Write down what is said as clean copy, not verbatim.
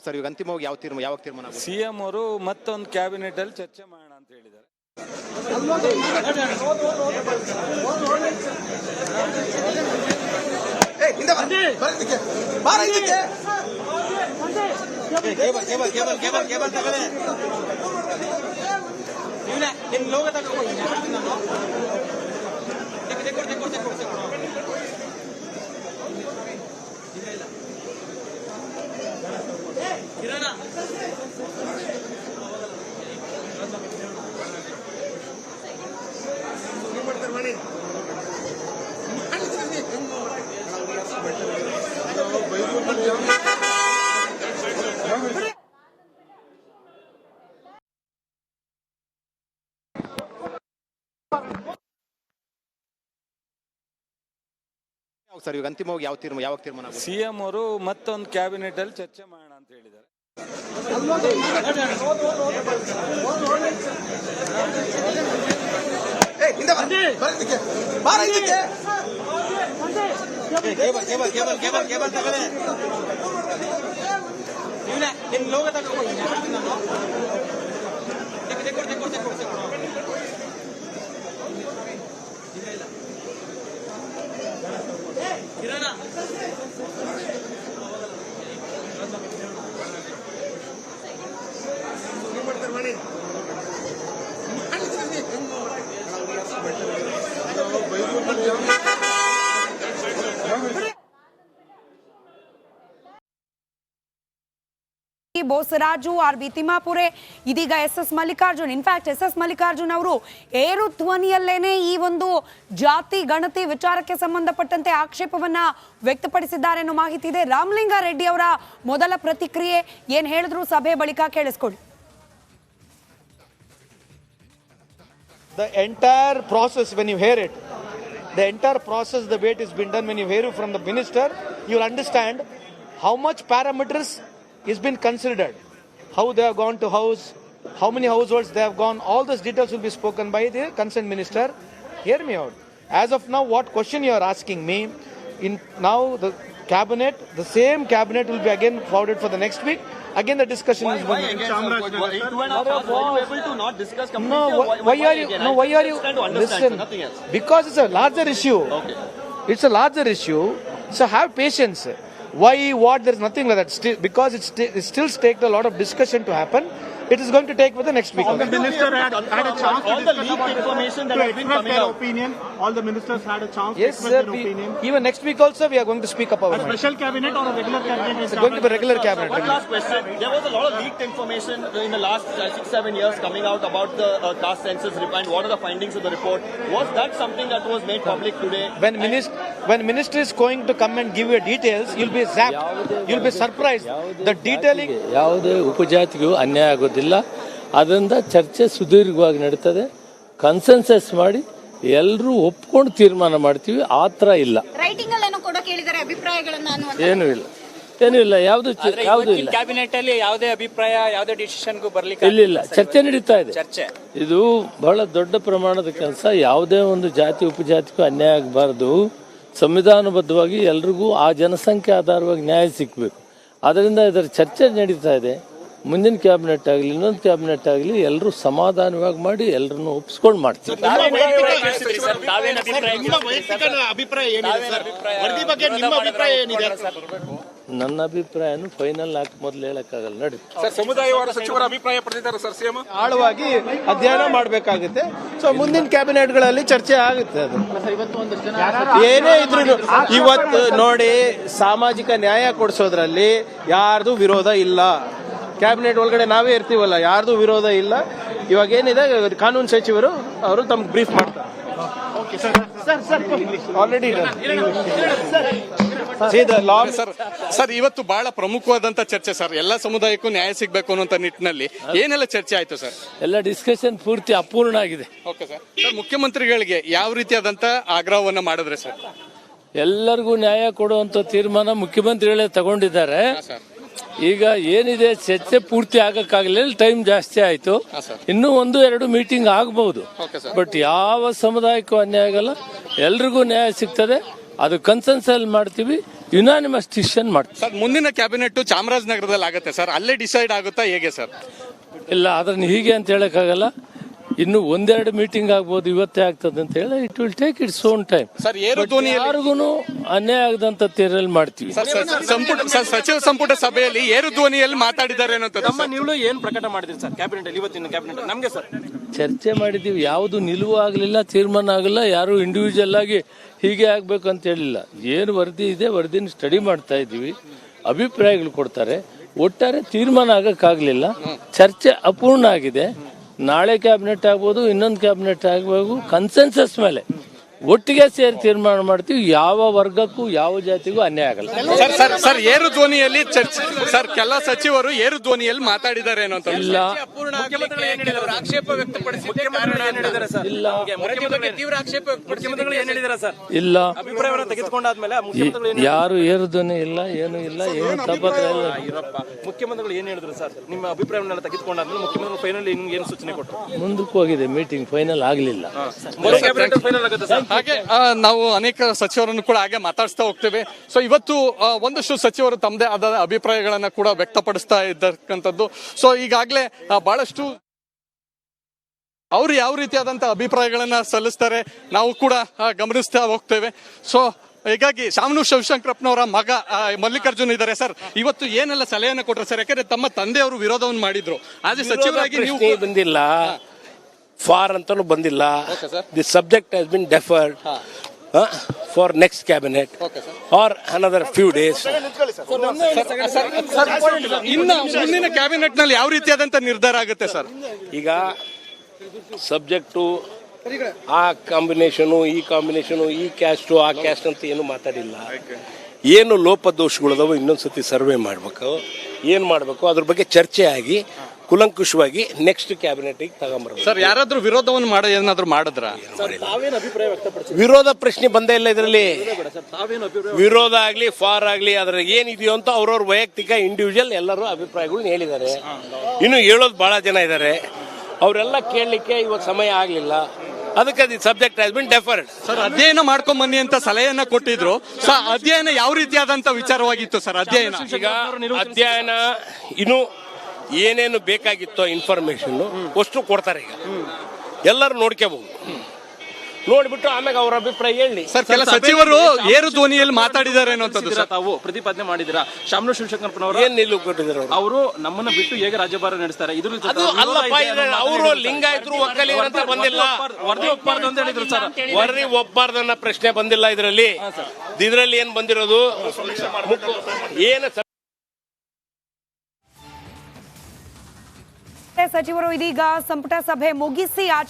Sir ಈಗ ಅಂತಿಮವಾಗಿ ಯಾವಾಗ ತೀರ್ಮಾನ ಸಿಎಂ ಅವರು ಮತ್ತೊಂದು ಕ್ಯಾಬಿನೆಟ್ ಅಲ್ಲಿ ಚರ್ಚೆ ಮಾಡೋಣ ಅಂತ ಹೇಳಿದ್ದಾರೆ. ಸರ್ ಈಗ ಅಂತಿಮವಾಗಿ ಯಾವಾಗ ತೀರ್ಮಾನ ಸಿಎಂ ಅವರು ಮತ್ತೊಂದು ಕ್ಯಾಬಿನೆಟ್ ಅಲ್ಲಿ ಚರ್ಚೆ ಮಾಡೋಣ ಅಂತ ಹೇಳಿದ್ದಾರೆ. ಬೋಸರಾಜು ಆರ್ ಬಿ ತಿಮ್ಮಾಪುರೆ ಇದೀಗ S Mallikarjun. In fact S Mallikarjun ಅವರು ಏರು ಧ್ವನಿಯಲ್ಲೇನೆ ಈ ಒಂದು ಜಾತಿ ಗಣತಿ ವಿಚಾರಕ್ಕೆ ಸಂಬಂಧಪಟ್ಟಂತೆ ಆಕ್ಷೇಪವನ್ನ ವ್ಯಕ್ತಪಡಿಸಿದ್ದಾರೆ ಅನ್ನೋ ಮಾಹಿತಿ ಇದೆ. ರಾಮಲಿಂಗಾರೆಡ್ಡಿ ಅವರ ಮೊದಲ ಪ್ರತಿಕ್ರಿಯೆ ಏನ್ ಹೇಳಿದ್ರು ಸಭೆ ಬಳಿಕ ಕೇಳಿಸ್ಕೊಳ್ಳಿ. The entire process, when you hear it, the entire process, the way it has been done, when you hear it from the minister, you'll understand how much parameters is been considered, how they have gone to house, how many households they have gone. All those details will be spoken by the concerned minister. Hear me out. As of now, what question you are asking me, in now the cabinet, the same cabinet will be again forwarded for the next week. Again the discussion is going on. Why are you listen, because it's a larger issue. Okay. It's a larger issue, so have patience. Why, what, there is nothing like that. Because it still takes a lot of discussion to happen. It is going to take for the next week. All the minister had a chance all the leaked information that has been coming out. Opinion. All the ministers had a chance to express their opinion. Even next week also we are going to speak up our mind. A special cabinet or a regular cabinet? It's going to be a regular cabinet. One last question. There was a lot of leaked information in the last 6-7 years coming out about the caste census and what are the findings of the report. Was that something that was made public today? When minister is going to come and give you details, you'll be zapped. You'll be surprised. The detailing. ಯಾವುದೇ ಉಪಜಾತಿಗೂ ಅನ್ಯಾಯ ಆಗೋದಿಲ್ಲ. ಅದರಿಂದ ಚರ್ಚೆ ಸುದೀರ್ಘವಾಗಿ ನಡೀತದೆ. Consensus ಮಾಡಿ ಎಲ್ಲರೂ ಒಪ್ಕೊಂಡು ತೀರ್ಮಾನ ಮಾಡ್ತೀವಿ. ಆ ಥರ ಇಲ್ಲ. ರೈಟಿಂಗ್ ಅನ್ನು ಕೂಡ ಕೇಳಿದರೆ ಅಭಿಪ್ರಾಯಗಳನ್ನು ಏನೂ ಇಲ್ಲ ಯಾವುದು ಇಲ್ಲ. ಕ್ಯಾಬಿನೆಟ್ ಅಲ್ಲಿ ಯಾವುದೇ ಅಭಿಪ್ರಾಯ ಯಾವುದೇ ಡಿಸಿಷನ್ಗೂ ಬರ್ಲಿಕ್ಕೆ ಇಲ್ಲ ಚರ್ಚೆ ನಡೀತಾ ಇದೆ. ಇದು ಬಹಳ ದೊಡ್ಡ ಪ್ರಮಾಣದ ಕೆಲಸ. ಯಾವುದೇ ಒಂದು ಜಾತಿ ಉಪಜಾತಿಗೂ ಅನ್ಯಾಯ ಆಗಬಾರ್ದು. ಸಂವಿಧಾನಬದ್ಧವಾಗಿ ಎಲ್ರಿಗೂ ಆ ಜನಸಂಖ್ಯೆ ಆಧಾರವಾಗಿ ನ್ಯಾಯ ಸಿಗಬೇಕು. ಅದರಿಂದ ಇದರ ಚರ್ಚೆ ನಡೀತಾ ಇದೆ. ಮುಂದಿನ ಕ್ಯಾಬಿನೆಟ್ ಆಗಲಿ ಇನ್ನೊಂದು ಕ್ಯಾಬಿನೆಟ್ ಆಗಲಿ ಎಲ್ಲರೂ ಸಮಾಧಾನವಾಗಿ ಮಾಡಿ ಎಲ್ಲರನ್ನು ಒಪ್ಪಿಸ್ಕೊಂಡು ಮಾಡ್ತೀವಿ. ನನ್ನ ಅಭಿಪ್ರಾಯನು ಫೈನಲ್ ಹಾಕಿ ಮೊದಲು ಹೇಳಕ್ಕಾಗಲ್ಲ. ನಡಿ ಸಮುದಾಯವಾದ ಸಚಿವರ ಅಭಿಪ್ರಾಯ ಪಡೆದಿದ್ದಾರೆ ಸರ್. ಸಿಎಂ ಆಳವಾಗಿ ಅಧ್ಯಯನ ಮಾಡಬೇಕಾಗುತ್ತೆ. ಸೊ ಮುಂದಿನ ಕ್ಯಾಬಿನೆಟ್ಗಳಲ್ಲಿ ಚರ್ಚೆ ಆಗುತ್ತೆ. ಅದು ಏನೇ ಇದ್ರು ಇವತ್ತು ನೋಡಿ, ಸಾಮಾಜಿಕ ನ್ಯಾಯ ಕೊಡಿಸೋದ್ರಲ್ಲಿ ಯಾರ್ದು ವಿರೋಧ ಇಲ್ಲ. ಕ್ಯಾಬಿನೆಟ್ ಒಳಗಡೆ ನಾವೇ ಇರ್ತೀವಲ್ಲ, ಯಾರ್ದು ವಿರೋಧ ಇಲ್ಲ. ಇವಾಗ ಏನಿದೆ, ಕಾನೂನು ಸಚಿವರು ಅವರು ತಮ್ಗೆ ಬ್ರೀಫ್ ಮಾಡ್ತಾರೆ. ಆಲ್ರೆಡಿ ಸರ್ ಇವತ್ತು ಬಹಳ ಪ್ರಮುಖವಾದಂತ ಚರ್ಚೆ ಸರ್. ಎಲ್ಲ ಸಮುದಾಯಕ್ಕೂ ನ್ಯಾಯ ಸಿಗಬೇಕು ಅನ್ನುವಂತ ನಿಟ್ಟಿನಲ್ಲಿ ಏನೆಲ್ಲ ಚರ್ಚೆ ಆಯ್ತು ಸರ್? ಎಲ್ಲ ಡಿಸ್ಕಷನ್ ಪೂರ್ತಿ ಅಪೂರ್ಣ ಆಗಿದೆ. Okay sir. ಮುಖ್ಯಮಂತ್ರಿಗಳಿಗೆ ಯಾವ ರೀತಿಯಾದಂತ ಆಗ್ರಹವನ್ನ ಮಾಡಿದ್ರೆ ಸರ್? ಎಲ್ಲರಿಗೂ ನ್ಯಾಯ ಕೊಡುವಂತ ತೀರ್ಮಾನ ಮುಖ್ಯಮಂತ್ರಿಗಳೇ ತಗೊಂಡಿದ್ದಾರೆ. ಈಗ ಏನಿದೆ ಚರ್ಚೆ ಪೂರ್ತಿ ಆಗಕ್ಕಾಗಲಿಲ್ಲ, ಟೈಮ್ ಜಾಸ್ತಿ ಆಯ್ತು. ಇನ್ನೂ 1-2 ಮೀಟಿಂಗ್ ಆಗಬಹುದು. ಬಟ್ ಯಾವ ಸಮುದಾಯಕ್ಕೂ ಅನ್ಯಾಯ ಆಗಲ್ಲ, ಎಲ್ರಿಗೂ ನ್ಯಾಯ ಸಿಗ್ತದೆ. ಅದು ಕನ್ಸೆನ್ಸಲ್ ಮಾಡ್ತೀವಿ, ಯುನಾನಿಮಸ್ ಡಿಸಿಷನ್ ಮಾಡ್ತೀವಿ. ಸರ್ ಮುಂದಿನ ಕ್ಯಾಬಿನೆಟ್ ಚಾಮರಾಜನಗರದಲ್ಲಿ ಆಗುತ್ತೆ ಸರ್, ಅಲ್ಲೇ ಡಿಸೈಡ್ ಆಗುತ್ತಾ ಹೇಗೆ ಸರ್? ಇಲ್ಲ, ಅದನ್ನು ಹೀಗೆ ಅಂತ ಹೇಳಕ್ಕಾಗಲ್ಲ. ಇನ್ನು ಒಂದೆರಡು ಮೀಟಿಂಗ್ ಆಗ್ಬೋದು, ಇವತ್ತೇ ಆಗ್ತದೆ ಅಂತ ಹೇಳಿ it will take its own time. Sir ಏರು ಧ್ವನಿಯಲ್ಲಿ ಯಾರಿಗೂ ಅನ್ಯಾಯ ಆಗದಂತ ತೀರಲ್ಲಿ ಮಾಡ್ತೀವಿ. ಸಚಿವ ಸಂಪುಟ ಸಭೆಯಲ್ಲಿ ಏರು ಧ್ವನಿಯಲ್ಲಿ ಮಾತಾಡಿದ್ದಾರೆ ನಮ್ಮ ನಿಲುವು ಏನ್ ಪ್ರಕಟ ಮಾಡಿದ್ರಿ ಸರ್ ಕ್ಯಾಬಿನೆಟ್ ಅಲ್ಲಿ? ಇವತ್ತಿನ ಕ್ಯಾಬಿನೆಟ್ ನಮ್ಗೆ ಸರ್ ಚರ್ಚೆ ಮಾಡಿದ್ದೀವಿ, ಯಾವುದು ನಿಲುವು ಆಗಲಿಲ್ಲ, ತೀರ್ಮಾನ ಆಗಲ್ಲ. ಯಾರು ಇಂಡಿವಿಜುವಲ್ ಆಗಿ ಹೀಗೆ ಆಗ್ಬೇಕು ಅಂತ ಹೇಳಿಲ್ಲ. ಏನು ವರದಿ ಇದೆ ವರದಿನ ಸ್ಟಡಿ ಮಾಡ್ತಾ ಇದ್ದೀವಿ, ಅಭಿಪ್ರಾಯಗಳು ಕೊಡ್ತಾರೆ. ಒಟ್ಟಾರೆ ತೀರ್ಮಾನ ಆಗಕ್ಕಾಗಲಿಲ್ಲ, ಚರ್ಚೆ ಅಪೂರ್ಣ ಆಗಿದೆ. ನಾಳೆ ಕ್ಯಾಬಿನೆಟ್ ಆಗ್ಬೋದು, ಇನ್ನೊಂದು ಕ್ಯಾಬಿನೆಟ್ ಆಗಬೇಕು. ಕನ್ಸೆನ್ಸಸ್ ಮೇಲೆ ಒಟ್ಟಿಗೆ ಸೇರಿ ತೀರ್ಮಾನ ಮಾಡ್ತೀವಿ. ಯಾವ ವರ್ಗಕ್ಕೂ ಯಾವ ಜಾತಿಗೂ ಅನ್ಯಾಯ ಆಗಲ್ಲ. ಸರ್ ಏರು ಧ್ವನಿಯಲ್ಲಿ ಚರ್ಚೆ ಸರ್, ಕೆಲ ಸಚಿವರು ಏರು ಧ್ವನಿಯಲ್ಲಿ ಮಾತಾಡಿದ್ದಾರೆ ಏನೋ ಅಂತ. ಇಲ್ಲ, ಆಕ್ಷೇಪ ವ್ಯಕ್ತಪಡಿಸಿ ತೀವ್ರ ಆಕ್ಷೇಪ ಮುಖ್ಯಮಂತ್ರಿಗಳು ಏನ್ ಹೇಳಿದಾರೆ ಸರ್? ಇಲ್ಲ, ಅಭಿಪ್ರಾಯವನ್ನು ತೆಗೆದುಕೊಂಡಾದ್ಮೇಲೆ ಯಾರು ಏರು ಧ್ವನಿ ಇಲ್ಲ, ಏನು ಇಲ್ಲ, ಏನು ತಪ್ಪತ್ರ ಇಲ್ಲ. ಮುಖ್ಯಮಂತ್ರಿಗಳು ಏನ್ ಹೇಳಿದ್ರು ಸರ್? ನಿಮ್ಮ ಅಭಿಪ್ರಾಯವನ್ನೆಲ್ಲ ತೆಗೆದುಕೊಂಡಾದ್ಮೇಲೆ ಮುಖ್ಯಮಂತ್ರಿಗಳು ಫೈನಲ್ ನಿಮ್ಗೆ ಏನು ಸೂಚನೆ ಕೊಟ್ಟರು? ಮುಂದಕ್ಕೆ ಹೋಗಿದೆ, ಮೀಟಿಂಗ್ ಫೈನಲ್ ಆಗಲಿಲ್ಲ. ಫೈನಲ್ ಆಗುತ್ತೆ ಸರ್. ಹಾಗೆ ನಾವು ಅನೇಕ ಸಚಿವರನ್ನು ಕೂಡ ಹಾಗೆ ಮಾತಾಡಿಸ್ತಾ ಹೋಗ್ತೇವೆ. ಸೊ ಇವತ್ತು ಒಂದಷ್ಟು ಸಚಿವರು ತಮ್ಮದೇ ಆದ ಅಭಿಪ್ರಾಯಗಳನ್ನ ಕೂಡ ವ್ಯಕ್ತಪಡಿಸ್ತಾ ಇದ್ದಕ್ಕಂಥದ್ದು. ಸೊ ಈಗಾಗಲೇ ಬಹಳಷ್ಟು ಅವರು ಯಾವ ರೀತಿಯಾದಂತಹ ಅಭಿಪ್ರಾಯಗಳನ್ನ ಸಲ್ಲಿಸ್ತಾರೆ ನಾವು ಕೂಡ ಗಮನಿಸ್ತಾ ಹೋಗ್ತೇವೆ. ಸೊ ಹೀಗಾಗಿ ಶಾಮನೂರು ಶಿವಶಂಕರಪ್ಪನವರ ಮಗ ಮಲ್ಲಿಕಾರ್ಜುನ್ ಇದ್ದಾರೆ ಸರ್. ಇವತ್ತು ಏನೆಲ್ಲ ಸಲಹೆಯನ್ನು ಕೊಟ್ಟರು ಸರ್? ಯಾಕಂದ್ರೆ ತಮ್ಮ ತಂದೆಯವರು ವಿರೋಧವನ್ನು ಮಾಡಿದ್ರು, ಆದ್ರೆ ಸಚಿವರಾಗಿ ನೀವು ಬಂದಿಲ್ಲ, ಫಾರ್ ಅಂತಲೂ ಬಂದಿಲ್ಲ. The subject has been deferred for next cabinet or another few days. ಇನ್ನು ಮುಂದಿನ ಕ್ಯಾಬಿನೆಟ್ ನಲ್ಲಿ ಯಾವ ರೀತಿಯಾದಂತ ನಿರ್ಧಾರ ಆಗುತ್ತೆ ಸರ್? ಈಗ ಸಬ್ಜೆಕ್ಟು ಆ ಕಾಂಬಿನೇಷನು, ಈ ಕಾಂಬಿನೇಷನು, ಈ ಕ್ಯಾಸ್ಟು, ಆ ಕ್ಯಾಸ್ಟ್ ಅಂತ ಏನು ಮಾತಾಡಿಲ್ಲ. ಏನು ಲೋಪದೋಷಗಳದಾವ ಇನ್ನೊಂದ್ಸತಿ ಸರ್ವೆ ಮಾಡಬೇಕು, ಏನು ಮಾಡಬೇಕು ಅದ್ರ ಬಗ್ಗೆ ಚರ್ಚೆ ಆಗಿ ಕುಲಂಕುಷವಾಗಿ ನೆಕ್ಸ್ಟ್ ಕ್ಯಾಬಿನೆಟ್ ತಗೊಂಬರ್ಬೇಕು. ಸರ್ ಯಾರಾದ್ರೂ ವಿರೋಧವನ್ನು ಏನಾದ್ರು ಮಾಡಿದ್ರ? ವಿರೋಧ ಪ್ರಶ್ನೆ ಬಂದೇ ಇಲ್ಲ ಇದರಲ್ಲಿ. ವಿರೋಧ ಆಗ್ಲಿ ಫಾರ್ ಆಗ್ಲಿ ಅದ್ರ ಏನಿದೆಯೋ ಅಂತ ಅವ್ರವ್ರ ವೈಯಕ್ತಿಕ ಇಂಡಿವಿಜುವಲ್ ಎಲ್ಲರೂ ಅಭಿಪ್ರಾಯಗಳನ್ನ ಹೇಳಿದ್ದಾರೆ. ಇನ್ನು ಹೇಳೋದು ಬಹಳ ಜನ ಇದ್ದಾರೆ, ಅವರೆಲ್ಲ ಕೇಳಲಿಕ್ಕೆ ಇವತ್ತು ಸಮಯ ಆಗ್ಲಿಲ್ಲ. ಅದಕ್ಕೆ the subject has been deferred. Sir ಅಧ್ಯಯನ ಮಾಡ್ಕೊಂಡ್ ಬನ್ನಿ ಅಂತ ಸಲಹೆಯನ್ನ ಕೊಟ್ಟಿದ್ರು. ಸರ್ ಅಧ್ಯಯನ ಯಾವ ರೀತಿಯಾದಂತ ವಿಚಾರವಾಗಿತ್ತು ಸರ್? ಅಧ್ಯಯನ ಈಗ ಅಧ್ಯಯನ ಇನ್ನು ಏನೇನು ಬೇಕಾಗಿತ್ತೋ ಇನ್ಫಾರ್ಮೇಶನ್ ಅಷ್ಟು ಕೊಡ್ತಾರೆ. ಈಗ ಎಲ್ಲರೂ ನೋಡ್ಕೋಬಹುದು, ನೋಡ್ಬಿಟ್ಟು ಆಮೇಲೆ ಅವ್ರ ಅಭಿಪ್ರಾಯ ಹೇಳಿ. ಸರ್ ಕೆಲ ಸಚಿವರು ಏರು ಧ್ವನಿಯಲ್ಲಿ ಮಾತಾಡಿದ್ದಾರೆ ಅನ್ನೋಂಥದ್ದು ಸರ್. ತಾವು ಪ್ರತಿಪಾದನೆ ಮಾಡಿದಿರಾ ಶಾಮನೂರು ಶಿವಶಂಕರಪ್ಪನವರು ಏನ್ ನಿಲುವು ಕೊಟ್ಟಿದ್ದಾರೆ? ಅವರು ನಮ್ಮನ್ನ ಬಿಟ್ಟು ಹೇಗೆ ರಾಜ್ಯಭಾರ ನಡೆಸ್ತಾರೆ? ಅವರು ಲಿಂಗಾಯತರು ಒಕ್ಕಲಿಗರು ಅಂತ ಬಂದಿಲ್ಲ, ವರದಿ ಒಪ್ಪಬಾರ್ದು ಅಂತ ಹೇಳಿದ್ರು ಸರ್. ವರದಿ ಒಪ್ಪಬಾರ್ದು ಅನ್ನೋ ಪ್ರಶ್ನೆ ಬಂದಿಲ್ಲ ಇದರಲ್ಲಿ. ಏನ್ ಬಂದಿರೋದು ಏನು ಸಚಿವರು ಇದೀಗ ಸಂಪುಟ ಸಭೆ ಮುಗಿಸಿ